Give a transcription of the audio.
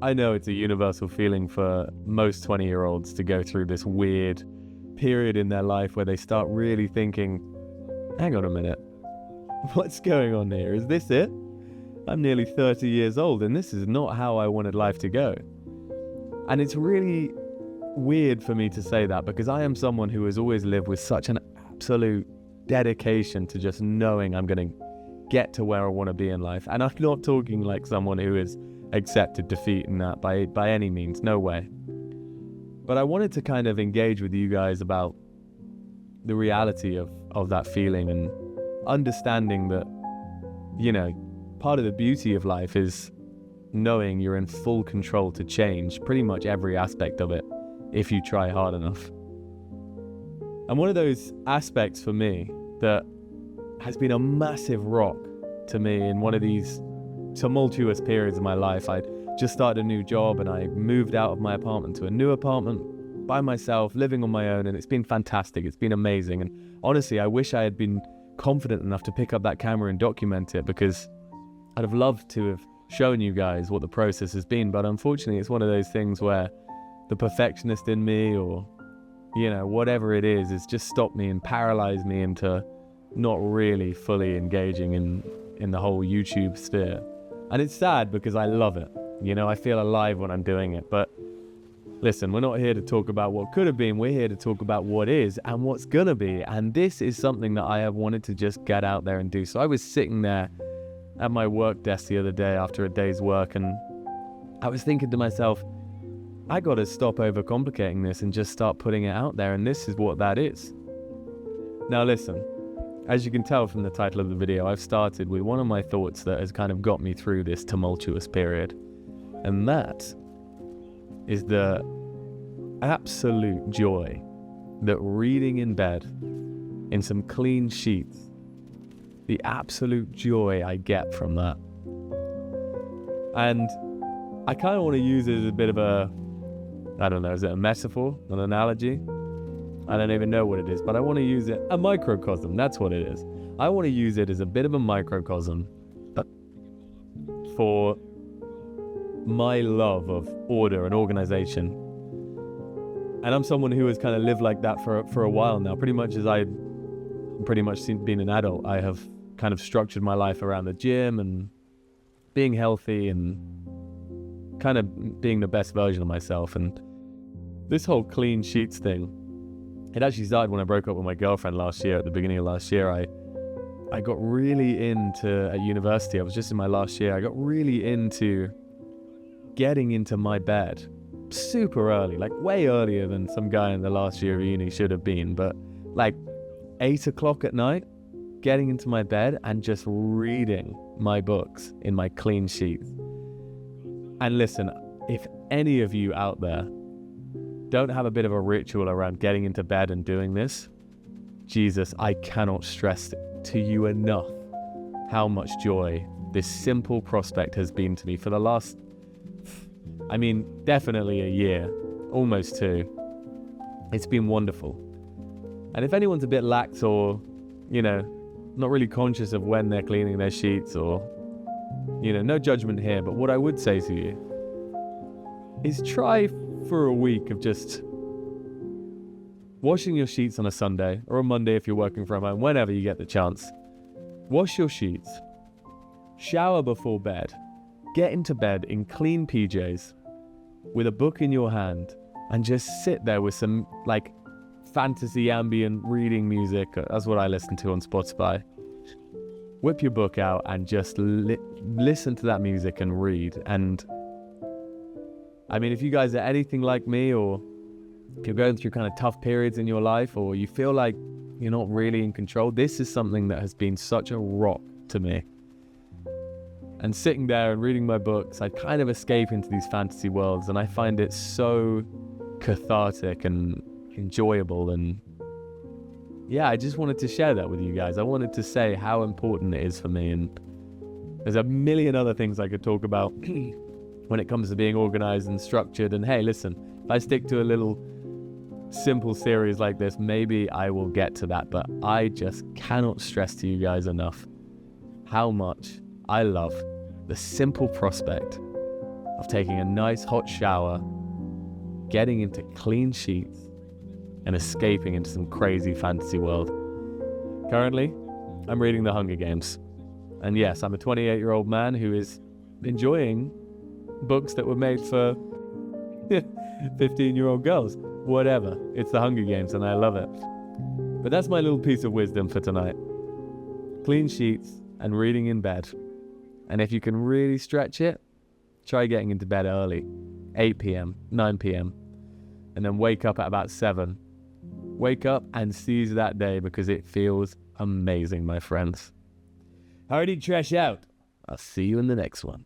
I know it's a universal feeling for most 20-year-olds to go through this weird period in their life where they start really thinking, hang on a minute, what's going on here? Is this it? I'm nearly 30 years old and this is not how I wanted life to go. And it's really weird for me to say that because I am someone who has always lived with such an absolute dedication to just knowing I'm going to get to where I want to be in life. And I'm not talking like someone who has accepted defeat in that by any means, no way. But I wanted to kind of engage with you guys about the reality of that feeling and understanding that, you know, part of the beauty of life is knowing you're in full control to change pretty much every aspect of it if you try hard enough. And one of those aspects for me that has been a massive rock to me in one of these tumultuous periods of my life. I just started a new job and I moved out of my apartment to a new apartment by myself, living on my own, and it's been fantastic. It's been amazing. And honestly, I wish I had been confident enough to pick up that camera and document it, because I'd have loved to have shown you guys what the process has been. But unfortunately, it's one of those things where the perfectionist in me, or, you know, whatever it is, has just stopped me and paralyzed me into not really fully engaging in the whole YouTube sphere. And it's sad because I love it. You know, I feel alive when I'm doing it. But listen, we're not here to talk about what could have been. We're here to talk about what is and what's going to be. And this is something that I have wanted to just get out there and do. So I was sitting there at my work desk the other day after a day's work, and I was thinking to myself, I got to stop overcomplicating this and just start putting it out there. And this is what that is. Now listen, as you can tell from the title of the video, I've started with one of my thoughts that has kind of got me through this tumultuous period. And that is the absolute joy that reading in bed in some clean sheets, the absolute joy I get from that. And I kind of want to use it as a bit of a, I don't know, is it a metaphor, an analogy? I don't even know what it is, but I want to use it, a microcosm, that's what it is. I want to use it as a bit of a microcosm for my love of order and organization. And I'm someone who has kind of lived like that for a while now. Pretty much as I've been an adult, I have kind of structured my life around the gym and being healthy and kind of being the best version of myself. And this whole clean sheets thing, it actually started when I broke up with my girlfriend last year. At the beginning of last year, I got really into, at university, I was just in my last year, I got really into getting into my bed super early, like way earlier than some guy in the last year of uni should have been, but like 8 o'clock at night, getting into my bed and just reading my books in my clean sheets. And listen, if any of you out there don't have a bit of a ritual around getting into bed and doing this, Jesus, I cannot stress to you enough how much joy this simple prospect has been to me for the last, I mean, definitely a year, almost 2. It's been wonderful. And if anyone's a bit lax or, you know, not really conscious of when they're cleaning their sheets, or, you know, no judgment here, but what I would say to you is try for a week of just washing your sheets on a Sunday or a Monday if you're working from home, whenever you get the chance. Wash your sheets, shower before bed, get into bed in clean PJs with a book in your hand, and just sit there with some like fantasy ambient reading music. That's what I listen to on Spotify. Whip your book out and just listen to that music and read. And I mean, if you guys are anything like me, or if you're going through kind of tough periods in your life, or you feel like you're not really in control, this is something that has been such a rock to me. And sitting there and reading my books, I kind of escape into these fantasy worlds, and I find it so cathartic and enjoyable. And yeah, I just wanted to share that with you guys. I wanted to say how important it is for me. And there's a million other things I could talk about when it comes to being organized and structured. And hey, listen, if I stick to a little simple series like this, maybe I will get to that. But I just cannot stress to you guys enough how much I love the simple prospect of taking a nice hot shower, getting into clean sheets, and escaping into some crazy fantasy world. Currently, I'm reading The Hunger Games. And yes, I'm a 28-year-old man who is enjoying books that were made for 15-year-old girls. Whatever. It's The Hunger Games and I love it. But that's my little piece of wisdom for tonight. Clean sheets and reading in bed. And if you can really stretch it, try getting into bed early. 8 p.m., 9 p.m. And then wake up at about 7. Wake up and seize that day because it feels amazing, my friends. Alrighty, trash out. I'll see you in the next one.